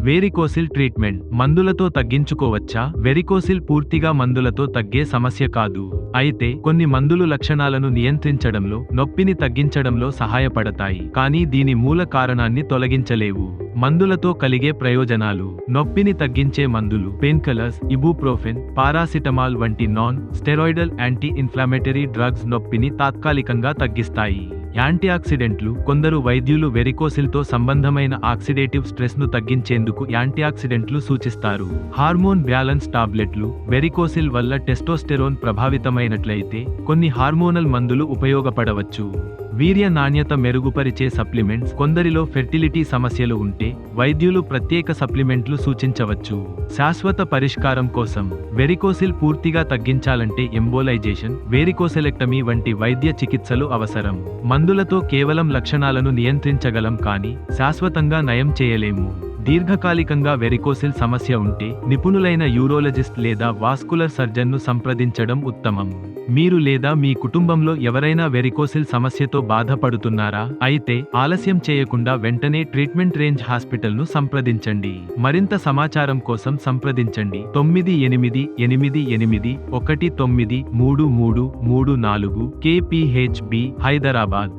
వేరికోసిల్ treatment మందులతో తగ్గించుకోవచ్చా? Varicocele పూర్తిగా మందులతో తగ్గే సమస్య కాదు. అయితే కొన్ని మందులు లక్షణాలను నియంత్రించడంలో, నొప్పిని తగ్గించడంలో సహాయపడతాయి, కానీ దీని మూల కారణాన్ని తొలగించలేవు. మందులతో కలిగే ప్రయోజనాలు: నొప్పిని తగ్గించే మందులు పెయిన్కిల్లర్స్, ఇబుప్రోఫెన్, పారాసిటమాల్ వంటి non steroidal anti inflammatory drugs నొప్పిని తాత్కాలికంగా తగ్గిస్తాయి. యాంటీఆక్సిడెంట్లు కొందరు వైద్యులు వెరికోసిల్తో సంబంధమైన ఆక్సిడేటివ్ స్ట్రెస్ను తగ్గించేందుకు యాంటీఆక్సిడెంట్లు సూచిస్తారు. హార్మోన్ బ్యాలెన్స్ టాబ్లెట్లు వెరికోసిల్ వల్ల టెస్టోస్టెరోన్ ప్రభావితమైనట్లయితే కొన్ని హార్మోనల్ మందులు ఉపయోగపడవచ్చు. వీర్య నాణ్యత మెరుగుపరిచే సప్లిమెంట్స్ కొందరిలో ఫెర్టిలిటీ సమస్యలు ఉంటే వైద్యులు ప్రత్యేక సప్లిమెంట్లు సూచించవచ్చు. శాశ్వత పరిష్కారం కోసం వెరికోసిల్ పూర్తిగా తగ్గించాలంటే ఎంబోలైజేషన్, వేరికోసెలెక్టమీ వంటి వైద్య చికిత్సలు అవసరం. మందులతో కేవలం లక్షణాలను నియంత్రించగలం కానీ శాశ్వతంగా నయం చేయలేము. దీర్ఘకాలికంగా వెరికోసిల్ సమస్య ఉంటే నిపుణులైన యూరోలజిస్ట్ లేదా వాస్కులర్ సర్జన్ను సంప్రదించడం ఉత్తమం. మీరు లేదా మీ కుటుంబంలో ఎవరైనా వెరికోసిల్ సమస్యతో బాధపడుతున్నారా? అయితే ఆలస్యం చేయకుండా వెంటనే ట్రీట్మెంట్ రేంజ్ హాస్పిటల్ను సంప్రదించండి. మరింత సమాచారం కోసం సంప్రదించండి 9888193334 KPHB హైదరాబాద్.